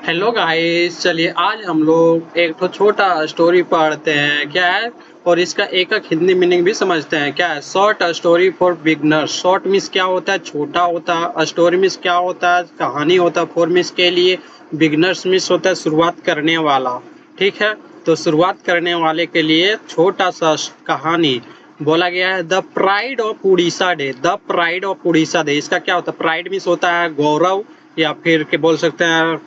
Hello guys, चलिए आज हम लोग एक तो छोटा स्टोरी पढ़ते हैं क्या है। और इसका एक एक हिंदी मीनिंग भी समझते हैं क्या है। Short story for beginners. Short means क्या होता है, छोटा होता है। स्टोरी मीन्स क्या होता है, कहानी होता है। फॉर मीन्स के लिए। बिगनर्स मीन्स होता है शुरुआत करने वाला। ठीक है, तो शुरुआत करने वाले के लिए छोटा सा कहानी बोला गया है। The pride of Orissa day. The pride of Orissa day, इसका क्या होता है। प्राइड मीन्स होता है गौरव, या फिर के बोल सकते हैं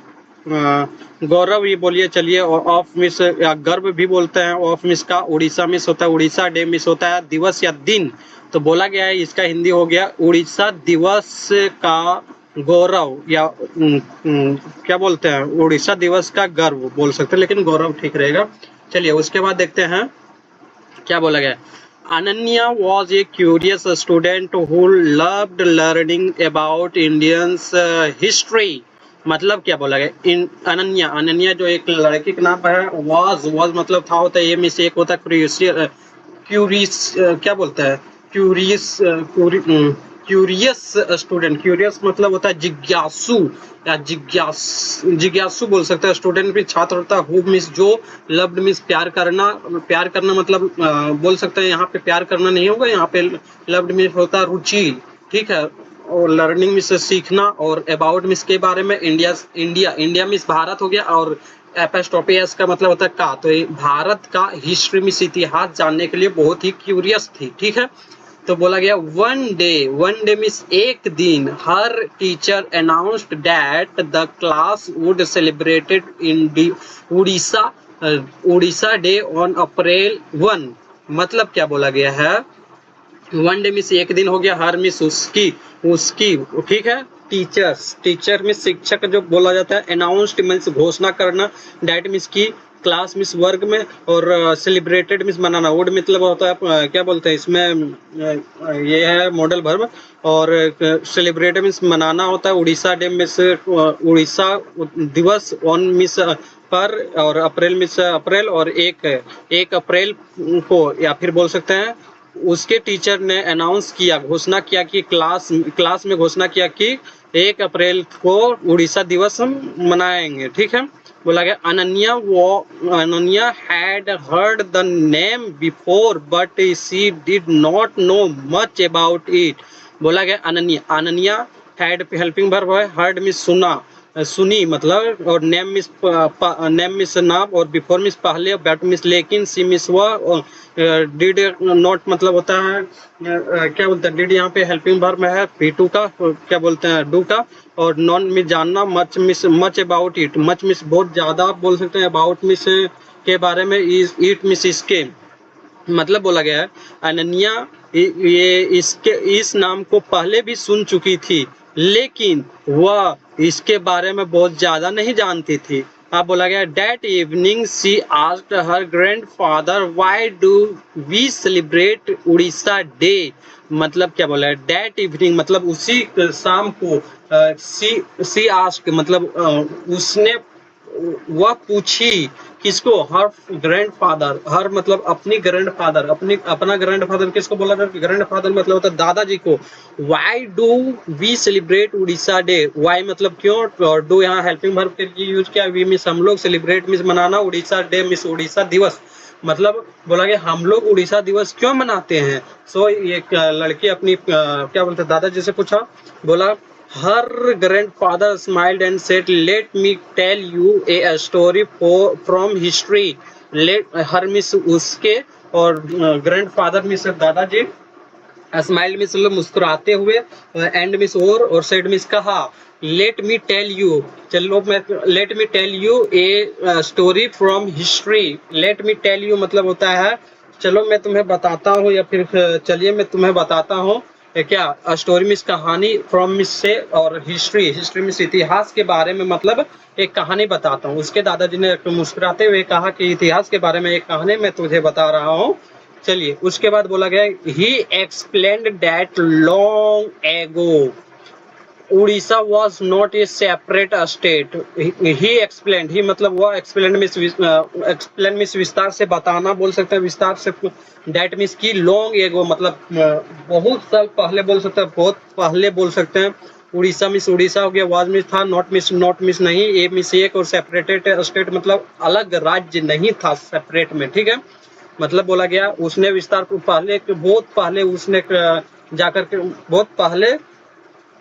गौरव ये बोलिए चलिए। ऑफ मिस या गर्व भी बोलते हैं। ऑफ मिस का उड़ीसा मिस होता है, उड़ीसा डे मिस होता है दिवस या दिन। तो बोला गया है, इसका हिंदी हो गया उड़ीसा दिवस का गौरव, या क्या बोलते हैं, उड़ीसा दिवस का गर्व बोल सकते हैं, लेकिन गौरव ठीक रहेगा। चलिए उसके बाद देखते हैं क्या बोला गया है। Ananya was a curious student who loved learning about Indians history। मतलब क्या बोला गया। इन अनन्या, अनन्या जो एक लड़की का नाम है। was मतलब था होता है, ये में से एक होता है क्यूरियस, क्या बोलता है, क्यूरियस, क्यूरियस स्टूडेंट। क्यूरियस मतलब होता है जिज्ञासु, या जिज्ञासु बोल सकते हैं। स्टूडेंट भी छात्र होता है। हु मिस जो, लव्ड मिस प्यार करना। प्यार करना मतलब बोल सकते हैं यहाँ पे प्यार करना नहीं होगा, यहाँ पे लव्ड मिस होता है रुचि। ठीक है, और लर्निंग मिस सीखना, और अबाउट मिस के बारे में। इंडिया, इंडिया मिस भारत हो गया, और एपिस्टोपियस का मतलब होता है का। तो ये भारत का हिस्ट्री मिस इतिहास जानने के लिए बहुत ही क्यूरियस थी। ठीक है, तो बोला गया वन डे मीन्स एक दिन। हर teacher announced that the class would celebrated in Orissa Orissa day on April 1। मतलब क्या बोला गया है, वन डे मिस एक दिन हो गया, हर मिस उसकी उसकी ठीक है। टीचर मिस शिक्षक जो बोला जाता है। अनाउंस्ड मीन्स घोषणा करना। डैट मिस की, क्लास मिस वर्ग में, और सेलिब्रेटेड मिस मनाना। वुड मतलब होता है क्या बोलते हैं इसमें, ये है मॉडल वर्ब। और सेलिब्रेटेड मिस मनाना होता है। उड़ीसा डे मिस उड़ीसा दिवस, ऑन मिस पर, और अप्रैल मिस अप्रैल, और एक अप्रैल को, या फिर बोल सकते हैं उसके टीचर ने अनाउंस किया, घोषणा किया कि क्लास में घोषणा किया कि 1 अप्रैल को उड़ीसा दिवस हम मनाएंगे। ठीक है, बोला गया Ananya had heard the name before but she did not know much about it. बोला गया अनन्या हैड हेल्पिंग वर्ब है। हर्ड मिस सुना, सुनी मतलब, और नेम मिस नाम, और बिफोर मिस पहले, बट मिस लेकिन, सी मिस वह, डिड नॉट मतलब होता है क्या बोलते हैं, डिड यहाँ पे हेल्पिंग वर्ब में है P2 का, क्या बोलते हैं डू का। और नॉन मिस जानना, much about it. Much miss बहुत ज्यादा आप बोल सकते हैं। अबाउट मिस के बारे में, इट मिस इसके। मतलब बोला गया है अनन्या ये इसके इस नाम को पहले भी सुन चुकी थी, लेकिन वह इसके बारे में बहुत ज्यादा नहीं जानती थी। अब बोला गया that evening she asked her grandfather why do we celebrate Orissa day. मतलब क्या बोला है, डेट इवनिंग मतलब उसी शाम को। सी आस्क्ड मतलब उसने, वह पूछी किसको, हर ग्रैंडफादर। हर मतलब अपनी ग्रैंडफादर, अपना ग्रैंडफादर किसको बोला जाता है, ग्रैंडफादर मतलब होता है दादाजी को। Why do we celebrate Orissa day. Why मतलब क्यों, और डू यहाँ हेल्पिंग वर्ब के लिए यूज किया। वी मिस हम लोग, सेलिब्रेट मिस मनाना, उड़ीसा डे मिस उड़ीसा दिवस। मतलब बोला गया हम लोग उड़ीसा दिवस क्यों मनाते हैं। सो ये लड़की अपनी क्या बोलते हैं दादाजी से पूछा। बोला her grandfather smiled and said, "Let me tell you a story from history." Let her miss उसके, और grandfather मिस दादाजी, स्माइल मिस मुस्कुराते हुए, एंड मिस और सेड मिस कहा। लेट मी टेल यू, चलो मैं, let me tell you a story from history. Let me tell you मतलब होता है चलो मैं तुम्हें बताता हूँ, या फिर चलिए मैं तुम्हें बताता हूँ क्या स्टोरी मिस कहानी, फ्रॉम मिस से, और हिस्ट्री मिस इतिहास के बारे में, मतलब एक कहानी बताता हूँ। उसके दादाजी ने मुस्कुराते हुए कहा कि इतिहास के बारे में एक कहानी मैं तुझे बता रहा हूँ। चलिए उसके बाद बोला गया ही explained that long ago Orissa was not a separate state. He explain, he मतलब वह, एक्सप्लेन मिस विस्तार से बताना बोल सकते हैं, विस्तार से। दैट मीन्स की लॉन्ग एगो मतलब बहुत साल पहले बोल सकते हैं, बहुत पहले बोल सकते हैं। उड़ीसा मिस उड़ीसा हो गया, वाज मिस था, नॉट मिस नहीं, ए मिस एक, और सेपरेटेड स्टेट मतलब अलग राज्य नहीं था सेपरेट में, ठीक है। मतलब बोला गया उसने विस्तार पहले बहुत पहले उसने जाकर के बहुत पहले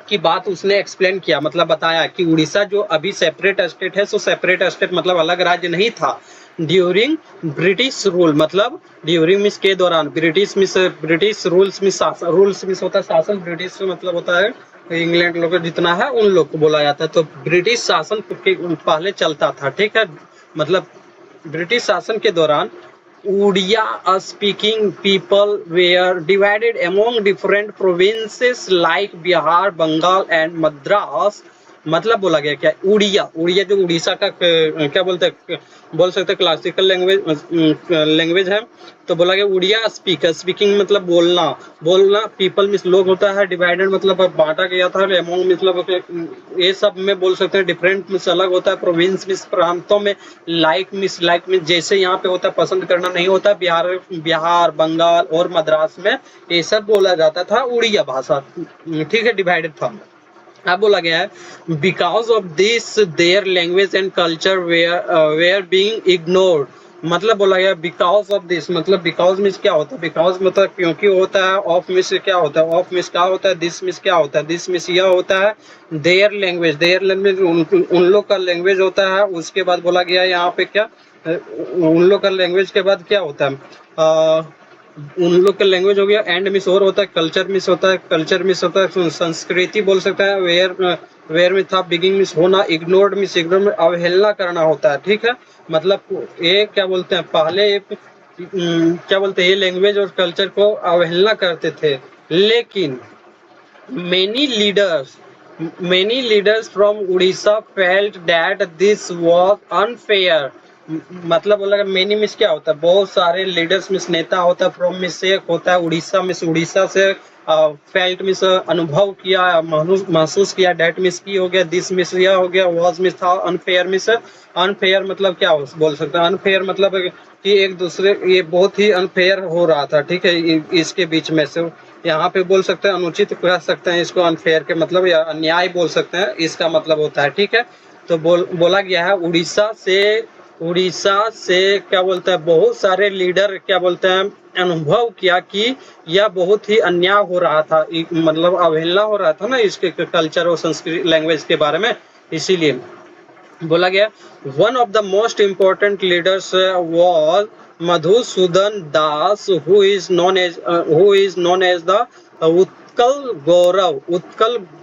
की बात उसने एक्सप्लेन किया, मतलब बताया कि उड़ीसा जो अभी सेपरेट स्टेट है, सो सेपरेट स्टेट मतलब अलग राज्य नहीं था ड्यूरिंग ब्रिटिश रूल, मतलब ड्यूरिंग मिस के दौरान, British rules miss rules miss होता है शासन, ब्रिटिश मतलब होता है इंग्लैंड लोग जितना है उन लोग को बोला जाता है, तो ब्रिटिश शासन पहले चलता था, ठीक है। मतलब ब्रिटिश शासन के दौरान Oriya speaking people were divided among different provinces like Bihar, Bengal and Madras. मतलब बोला गया क्या, उड़िया उड़िया जो उड़ीसा का क्या बोलते हैं, बोल सकते हैं क्लासिकल लैंग्वेज है। तो बोला गया उड़िया स्पीकिंग मतलब बोलना, बोलना पीपल मिस लोग होता है, डिवाइडेड मतलब बांटा गया था, अमोंग मतलब ये सब में बोल सकते हैं, डिफरेंट मिस अलग होता है, प्रोविंस मिस प्रांतों में, लाइक मिस जैसे यहाँ पे होता है पसंद करना नहीं होता, बिहार बंगाल और मद्रास में ये सब बोला जाता था उड़िया भाषा, ठीक है, डिवाइडेड था। अब बोला गया है because of this their language and culture were being ignored. मतलब बोला गया बिकॉज ऑफ दिस, मतलब बिकॉज मिस क्या होता है, बिकॉज मतलब क्योंकि होता है, ऑफ मिस क्या होता है, ऑफ मिस क्या होता है, दिस मिस क्या होता है, दिस मिस यह होता है देयर लैंग्वेज उन लोग का लैंग्वेज होता है। उसके बाद बोला गया यहाँ पे क्या, उन लोग का लैंग्वेज के बाद क्या होता है, उन लोग का लैंग्वेज हो गया, एंड मिस और होता है, कल्चर मिस होता है, कल्चर मिस होता है, संस्कृति बोल सकता है, वेयर में था, बिगिंग मिस होना, इग्नोर्ड मिस इग्नोर में अवहेलना करना होता है, ठीक है। मतलब ये क्या बोलते हैं पहले क्या बोलते हैं ये लैंग्वेज और कल्चर को अवहेलना करते थे, लेकिन many leaders many leaders from Odisha felt that this was unfair। मतलब बोला मेनी मिस क्या होता है, बहुत सारे लीडर्स मिस नेता होता है, फ्रॉम मिस एक होता है उड़ीसा मिस उड़ीसा से, फेल्ट मिस अनुभव किया, महसूस किया, डेट मिस की हो गया, दिस मिस यह हो गया, वाज मिस था, अनफेयर मिस अनफेयर मतलब क्या बोल सकते हैं, अनफेयर मतलब कि एक दूसरे ये बहुत ही अनफेयर हो रहा था, ठीक है, इसके बीच में से यहाँ पे बोल सकते हैं अनुचित कह सकते हैं इसको, अनफेयर के मतलब या अन्याय बोल सकते हैं, इसका मतलब होता है, ठीक है। तो बोला गया है उड़ीसा से क्या बोलते हैं बहुत सारे लीडर क्या बोलते हैं अनुभव किया कि यह बहुत ही अन्याय हो रहा था, मतलब अवहेलना हो रहा था ना इसके कल्चर और संस्कृति लैंग्वेज के बारे में, इसीलिए बोला गया one of the most important leaders was Madhusudan Das who is known as the Utkal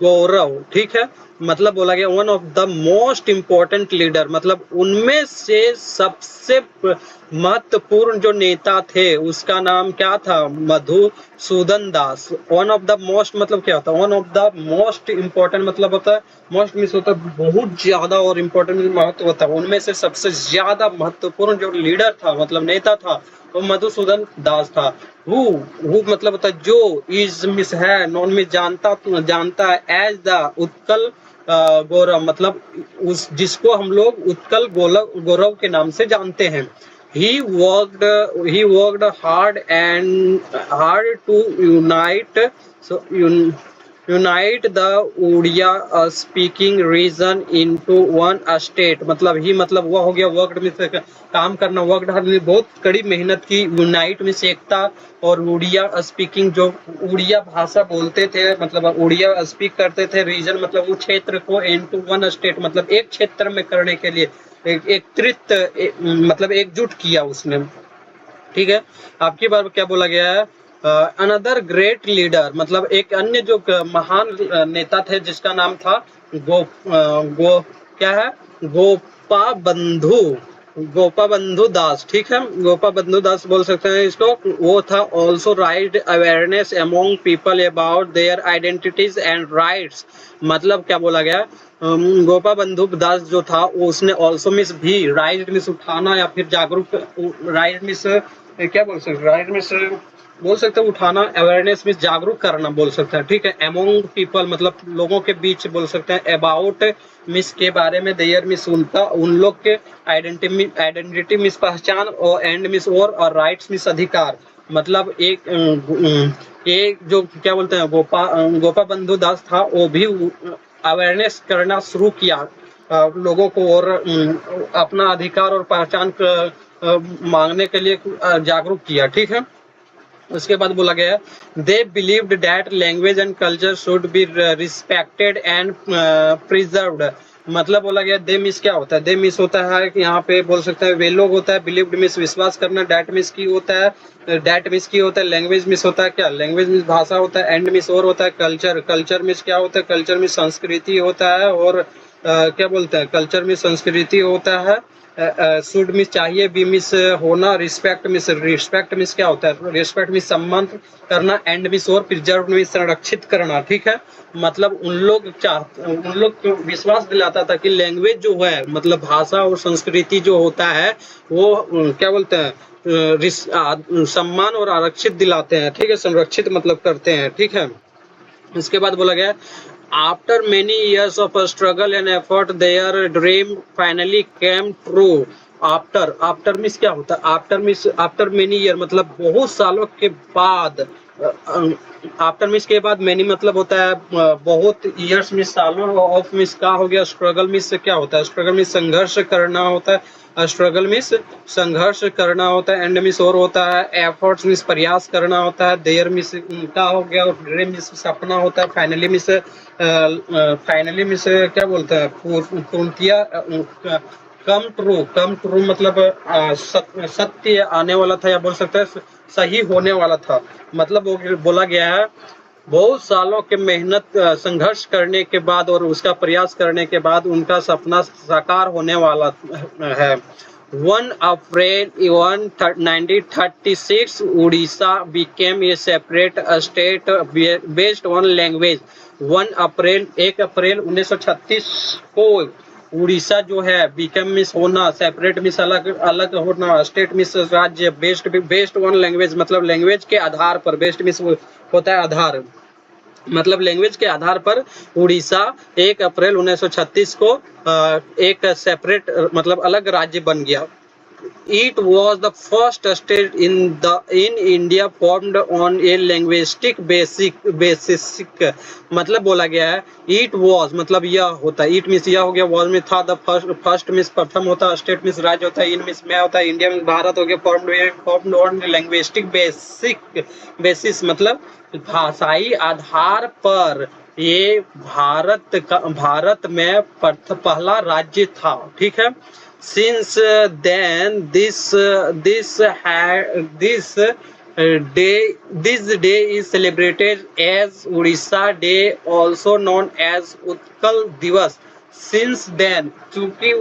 Gaurav, ठीक है। मतलब बोला गया one of the most important leader, मतलब उनमें से सबसे महत्वपूर्ण जो नेता थे उसका नाम क्या था, मधुसूदन दास। वन ऑफ द मोस्ट मतलब क्या होता है, one of the most important मतलब होता है, मोस्ट मीन्स होता है बहुत ज्यादा, और इम्पोर्टेंट महत्व होता है, उनमें से सबसे ज्यादा महत्वपूर्ण जो लीडर था मतलब नेता था वो मधुसूदन दास था। हु मतलब होता है जो, इज मिस है, नॉन मिस जानता है, एज द उत्कल गौरव मतलब उस जिसको हम लोग उत्कल गौरव के नाम से जानते हैं। He worked hard to unite the Odia speaking region into one state। मतलब ही मतलब वह हो गया वर्कड में काम करना, वर्कड हार्ड में बहुत कड़ी मेहनत की, यूनाइट में एकता, और उड़िया स्पीकिंग जो उड़िया भाषा बोलते थे मतलब उड़िया स्पीक करते थे, रीजन मतलब वो क्षेत्र को, इनटू वन स्टेट मतलब एक क्षेत्र में करने के लिए मतलब एकजुट किया उसने, ठीक है। आपकी बार क्या बोला गया है, अनदर ग्रेट लीडर मतलब एक अन्य जो महान नेता थे जिसका नाम था गो क्या है, गोपा बंधु गोपा बंधु दास, ठीक है, गोपा बंधु दास बोल सकते हैं इसको। वो था also right awareness among people about their identities and rights. मतलब क्या बोला गया, गोपा बंधु दास जो था उसने ऑल्सो मिस भी राइट मिस उठाना या फिर जागरूक, राइट मिस क्या बोल सकते, राइट मिस बोल सकते हैं उठाना, अवेयरनेस मिस जागरूक करना बोल सकते हैं, ठीक है। अमोंग पीपल मतलब लोगों के बीच बोल सकते हैं, अबाउट मिस के बारे में, देयर मिस उनका उन लोग के, आइडेंटिटी मिस पहचान, और एंड मिस और राइट्स मिस अधिकार। मतलब एक ये जो क्या बोलते हैं गोपा बंधु दास था, वो भी अवेयरनेस करना शुरू किया लोगों को, और अपना अधिकार और पहचान मांगने के लिए जागरूक किया। ठीक है, उसके बाद बोला गया they believed that language and culture should be respected and preserved. मतलब बोला गया दे मिस क्या होता है, दे मिस होता है कि यहाँ पे बोल सकते हैं वे लोग होता है, बिलीव्ड मिस विश्वास करना, डैट मिस की होता है, डैट मिस की होता है, लैंग्वेज मिस होता है क्या, लैंग्वेज मिस भाषा होता है, एंड मिस और होता है कल्चर, कल्चर मिस क्या होता है, कल्चर मिस संस्कृति होता है, और क्या बोलते हैं कल्चर मिस संस्कृति होता है, शुड मिस चाहिए, बी मिस होना, रिस्पेक्ट मिस क्या होता है, रिस्पेक्ट मिस सम्मान करना, एंड मिस और प्रिजर्व मिस संरक्षित करना। ठीक है, मतलब उन लोग को विश्वास दिलाता था कि लैंग्वेज जो है मतलब भाषा और संस्कृति जो होता है वो क्या बोलते हैं सम्मान और आरक्षित दिलाते हैं। ठीक है, संरक्षित मतलब करते हैं। ठीक है, इसके बाद बोला गया after many years of struggle and effort their dream finally came true. After means क्या होता है, आफ्टर मेनी ईयर मतलब बहुत सालों के बाद, आफ्टर मीन्स के बाद, मेनी मतलब होता है बहुत, ईयर्स मीन्स सालों, ऑफ मीन्स का हो गया, स्ट्रगल मीन्स क्या होता है, स्ट्रगल मीन्स संघर्ष करना होता है, स्ट्रगल मीन्स संघर्ष करना होता है, एंड मीन्स और होता है, एफर्ट्स मीन्स प्रयास करना होता है, देयर मीन्स उनका हो गया, और ड्रीम मीन्स सपना होता है, फाइनली मीन्स क्या बोलते हैं पूर्णतिया, कम ट्रू मतलब सत्य आने वाला था, या बोल सकते हैं सही होने वाला था। मतलब वो बोला गया है बहुत सालों के मेहनत संघर्ष करने के बाद और उसका प्रयास करने के बाद उनका सपना साकार होने वाला है। 1 अप्रैल 1936 Orissa became a separate state based on language। 1 अप्रैल 1936 को उड़ीसा जो है बीकम मिस होना, सेपरेट मिस अलग अलग होना, स्टेट मिस राज्य, बेस्ड ऑन लैंग्वेज मतलब लैंग्वेज के आधार पर, बेस्ड मिस होता है आधार, मतलब लैंग्वेज के आधार पर उड़ीसा 1 अप्रैल 1936 को एक सेपरेट मतलब अलग राज्य बन गया। It was the first state in India formed on a linguistic basis। मतलब बोला गया है it was मतलब यह होता है, it मीन्स यह हो गया, was में था, the first मीन्स प्रथम होता है, state मीन्स राज्य होता है, in मीन्स में होता है, इंडिया मीन्स भारत हो गया, formed on linguistic basis मतलब भाषाई आधार पर ये भारत में पहला राज्य था। ठीक है, since then this day is celebrated as Odisha Day, also known as Utkal Divas। since then क्योंकि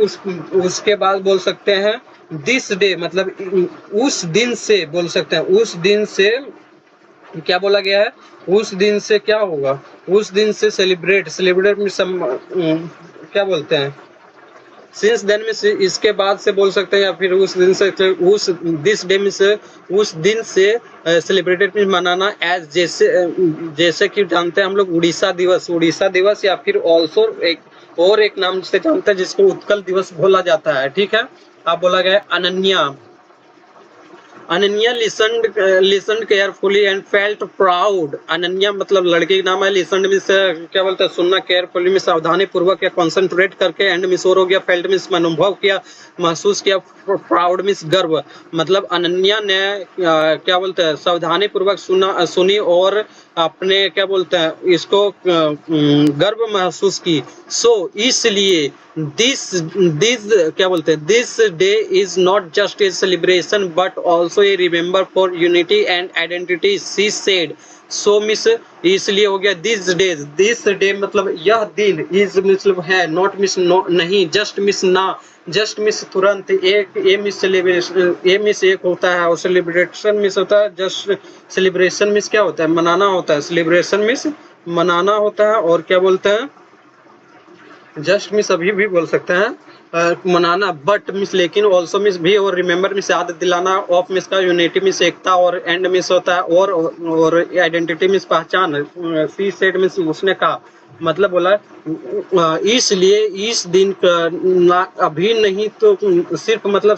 उसके बाद बोल सकते हैं this day मतलब उस दिन से, बोल सकते हैं उस दिन से क्या बोला गया है, उस दिन से क्या होगा, उस दिन से सेलिब्रेट में क्या बोलते हैं, सिंस देन में इसके बाद से बोल सकते हैं, या फिर उस दिन से, उस दिस डे में से उस दिन से सेलिब्रेटेड में मनाना एज जैसे कि जानते हैं हम लोग उड़ीसा दिवस, या फिर ऑल्सो एक नाम से जानते हैं जिसको उत्कल दिवस बोला जाता है। ठीक है, अब बोला गया Ananya listened carefully and felt proud। Ananya मतलब लड़की का नाम है, listened मीन्स क्या बोलते हैं सुनना, carefully में सावधानी पूर्वक या कंसंट्रेट करके, एंड मिस और हो गया, फेल्ट मीन्स अनुभव किया, महसूस किया, प्राउड मीन्स गर्व। मतलब अनन्या ने क्या बोलते हैं सावधानी पूर्वक सुनी और अपने क्या बोलते हैं इसको गर्व महसूस की। सो इसलिए दिस क्या बोलते हैं this day is not just a celebration but also a remember for unity and identity, she said. So miss इसलिए हो गया दिस डे मतलब यह दिन, इज मतलब है, नॉट मिस नहीं, जस्ट मिस ना, जस्ट मिस तुरंत, एक ए मिस सेलिब्रेशन, ए मिस एक होता है और सेलिब्रेशन मिस होता है, जस्ट सेलिब्रेशन मिस क्या होता है मनाना होता है, सेलिब्रेशन मिस मनाना होता है, और क्या बोलते हैं जस्ट मिस अभी भी बोल सकते हैं मनाना, बट मिस लेकिन, ऑल्सो मिस भी, और रिमेम्बर मिस याद दिलाना, ऑफ मिस का यूनिटी मिस एकता, और एंड मिस होता है और आइडेंटिटी मिस पहचान, सी सेड मिस उसने कहा। मतलब बोला इसलिए इस दिन का ना अभी नहीं तो सिर्फ मतलब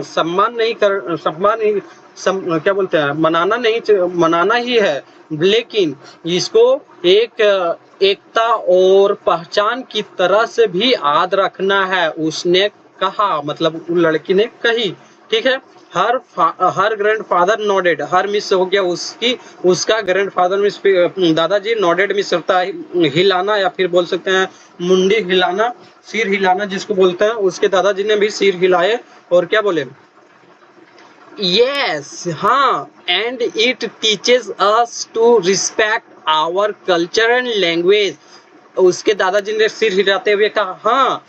सम्मान नहीं कर सम्मान ही क्या बोलते हैं मनाना नहीं मनाना ही है, लेकिन इसको एक एकता और पहचान की तरह से भी याद रखना है, उसने कहा, मतलब लड़की ने कही। ठीक है, हर ग्रैंडफादर नॉडेड, हर मिस हो गया उसकी, उसका ग्रैंडफादर मिस दादाजी, नॉडेड मिस होता है हिलाना या फिर बोल सकते हैं मुंडी हिलाना, सिर हिलाना जिसको बोलते हैं, उसके दादाजी ने भी सिर हिलाए और क्या बोले, यस हाँ, and it teaches us to respect our culture and language. उसके दादाजी ने सिर हिलाते हुए कहा हाँ,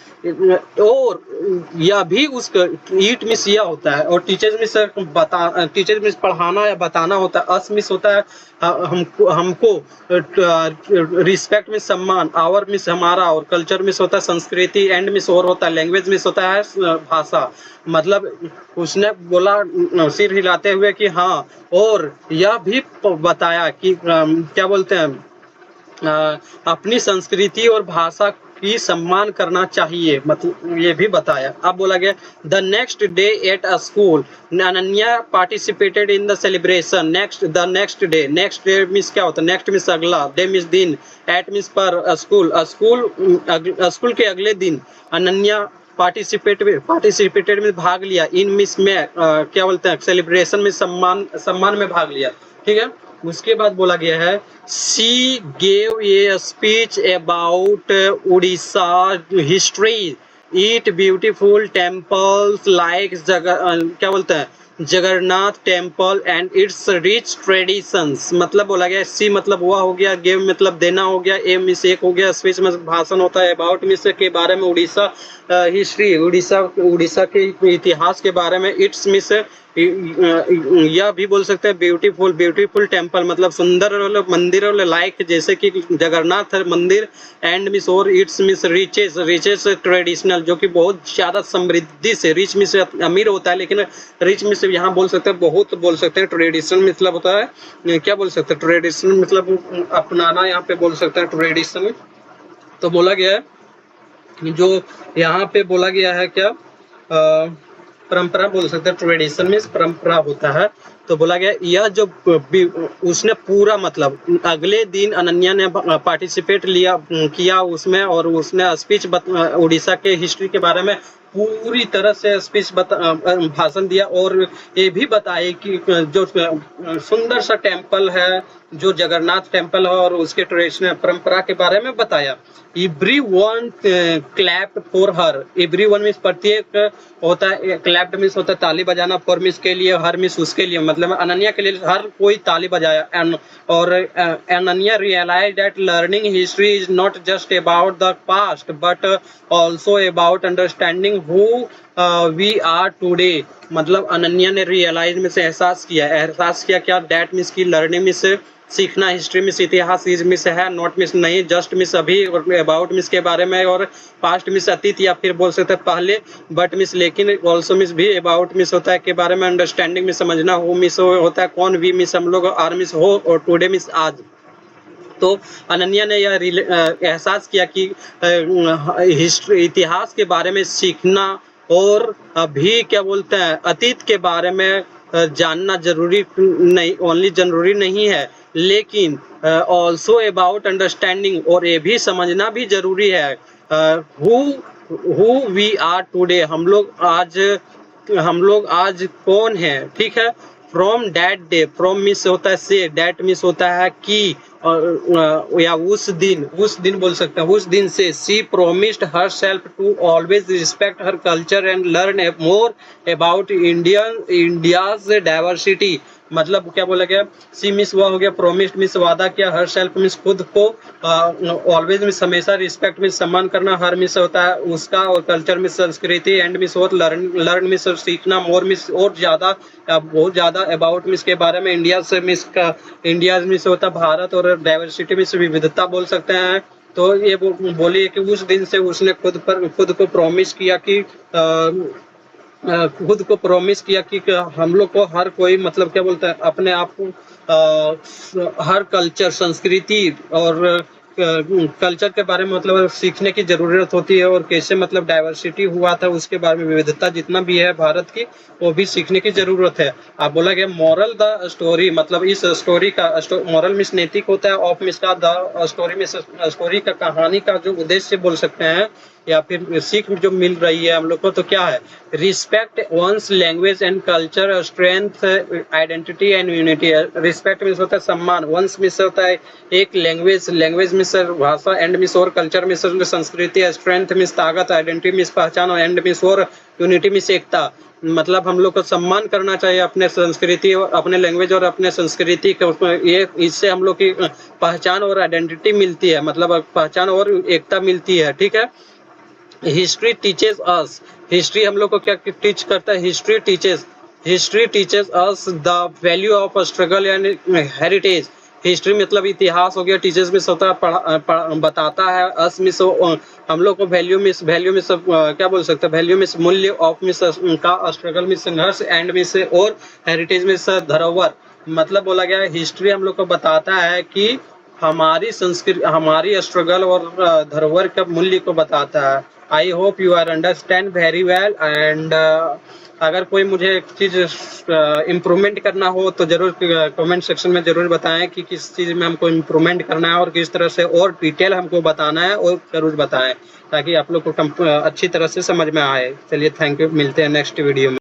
और यह भी उसका ईट मिस यह होता है, और टीचर्स मिस बता, टीचर्स मिस पढ़ाना या बताना होता है, अस मिस होता है हमको हमको, रिस्पेक्ट मिस सम्मान, आवर मिस हमारा, और कल्चर मिस होता है संस्कृति, एंड मिस और होता है लैंग्वेज मिस होता है भाषा। मतलब उसने बोला सिर हिलाते हुए कि हाँ, और यह भी बताया कि क्या बोलते हैं अपनी संस्कृति और भाषा की सम्मान करना चाहिए, मतलब ये भी बताया। अब बोला गया the next day at a school, Ananya participated in the celebration. Next day means क्या होता है, नेक्स्ट मीन्स अगला, डे मीन्स दिन, एट मीन्स पर, स्कूल के अगले दिन अनन्या पार्टिसिपेटेड में भाग लिया, इन मिस में क्या बोलते हैं सेलिब्रेशन में सम्मान में भाग लिया। ठीक है, उसके बाद बोला गया है सी gave a speech about Orissa history, it beautiful temples like क्या बोलते हैं Jagannath temple and it's rich traditions. मतलब बोला गया सी मतलब हुआ हो गया, गेव मतलब देना हो गया, ए मिस एक हो गया, स्पीच में भाषण होता है, अबाउट मिस के बारे में, उड़ीसा हिस्ट्री उड़ीसा के इतिहास के बारे में, इट्स मिस यह भी बोल सकते हैं ब्यूटीफुल टेम्पल मतलब सुंदर मंदिर, लाइक जैसे कि जगन्नाथ मंदिर, एंड मिस और इट्स मिस रिचेस ट्रेडिशनल जो कि बहुत ज्यादा समृद्धि से, रिच मिस अमीर होता है, लेकिन रिच मिस यहाँ बोल सकते हैं बहुत बोल सकते हैं, ट्रेडिशनल मतलब होता है क्या बोल सकते हैं ट्रेडिशनल मतलब अपनाना, यहाँ पे बोल सकते हैं ट्रेडिशनल। तो बोला गया है जो यहाँ पे बोला गया है क्या परंपरा बोल सकते हैं, ट्रेडिशन में परंपरा होता है। तो बोला गया यह जो उसने पूरा मतलब अगले दिन अनन्या ने पार्टिसिपेट किया उसमें, और उसने स्पीच उड़ीसा के हिस्ट्री के बारे में पूरी तरह से स्पीच भाषण दिया, और ये भी बताए कि जो सुंदर सा टेम्पल है जो जगन्नाथ टेम्पल है और उसके ट्रेडिशनल परंपरा के बारे में बताया। Everyone clapped for her, everyone means प्रत्येक होता है, क्लैप्ड मींस होता है ताली बजाना, फॉर मिस के लिए, हर मिस उसके लिए, मतलब अनन्या के लिए हर कोई ताली बजाया। और Ananya realize that learning history is not just about the past but also about understanding who we are today. मतलब अनन्या ने रियलाइज में से एहसास किया क्या, दैट मीन्स की लर्निंग में से सीखना, हिस्ट्री मिस इतिहास इज मिस है, नॉट मिस नहीं, जस्ट मिस अभी, और अबाउट मिस के बारे में, और पास्ट मिस अतीत या फिर बोल सकते हैं पहले, बट मिस लेकिन ऑल्सो मिस भी, अबाउट मिस होता है के बारे में, अंडरस्टैंडिंग में समझना, हो मिस होता है कौन, वी मिस हम लोग, आर मिस हो, और टुडे मिस आज। तो अनन्या ने यह एहसास किया कि हिस्ट्री इतिहास के बारे में सीखना और अभी क्या बोलते हैं अतीत के बारे में जानना जरूरी नहीं, ओनली जरूरी नहीं है, लेकिन ऑल्सो अबाउट अंडरस्टैंडिंग, और ये भी समझना भी जरूरी है हु वी आर टुडे, हम लोग आज कौन है। ठीक है, from that day, from miss होता है से, दैट मिस होता है कि, या उस दिन बोल सकते हैं, उस दिन से she promised herself to always respect her culture and learn more about India's diversity. मतलब क्या बोला गया, सी मिस हुआ हो गया, प्रोमिस्ड मिस वादा किया, हर सेल्फ मिस खुद को, ऑलवेज मिस हमेशा, रिस्पेक्ट मिस सम्मान करना, हर मिस होता है उसका, और कल्चर मिस संस्कृति, एंड मिस और लर्न मिस और सीखना, मोर मिस और ज्यादा, बहुत ज्यादा, अबाउट मिस के बारे में, इंडिया मिस होता भारत, और डाइवर्सिटी मिस विविधता बोल सकते हैं। तो ये बोली कि उस दिन से उसने खुद को प्रॉमिस किया कि खुद को प्रॉमिस किया कि हम लोग को हर कोई मतलब क्या बोलता है अपने आप को हर कल्चर संस्कृति और कल्चर के बारे में मतलब सीखने की ज़रूरत होती है, और कैसे मतलब डाइवर्सिटी हुआ था उसके बारे में, विविधता जितना भी है भारत की वो भी सीखने की ज़रूरत है। आप बोला गया मॉरल द स्टोरी, मतलब इस स्टोरी का मॉरल मीन्स नैतिक होता है, ऑफ मीन्स का द स्टोरी मीन्स स्टोरी का कहानी का जो उद्देश्य बोल सकते हैं या फिर सीख जो मिल रही है हम लोग को, तो क्या है, respect one's language and culture, strength identity and unity. Respect means होता है सम्मान, वंस मीन्स होता है एक लैंग्वेज, लैंग्वेज मीन्स भाषा, एंड मीन्स और कल्चर मीन्स संस्कृति, स्ट्रेंथ मीन्स ताकत, आइडेंटिटी मीन्स पहचान, और एंड मीन्स और यूनिटी मीन्स एकता। मतलब हम लोग को सम्मान करना चाहिए अपने संस्कृति और अपने लैंग्वेज और अपने संस्कृति के, ये इससे हम लोग की पहचान और आइडेंटिटी मिलती है, मतलब पहचान और एकता मिलती है। ठीक है। हिस्ट्री टीचेस अस, हिस्ट्री हम लोग को क्या टीच करता है, history teaches us the value of struggle and heritage. History मतलब इतिहास हो गया, टीचर्स में होता है बताता है, अस मिस हम लोग को वैल्यू में सब क्या बोल सकते हैं, वैल्यू में मूल्य, ऑफ मिस का, स्ट्रगल में संघर्ष, एंड में से और हेरिटेज में से धरोहर। मतलब बोला गया हिस्ट्री हम लोग को बताता है कि हमारी संस्कृति, हमारी स्ट्रगल और धरोहर के मूल्य को बताता है। I hope you are understand very well, and अगर कोई मुझे एक चीज़ इम्प्रूवमेंट करना हो तो ज़रूर कमेंट सेक्शन में ज़रूर बताएं कि किस चीज़ में हमको इम्प्रूवमेंट करना है और किस तरह से और डिटेल हमको बताना है, और ज़रूर बताएं ताकि आप लोग को अच्छी तरह से समझ में आए। चलिए थैंक यू, मिलते हैं नेक्स्ट वीडियो में।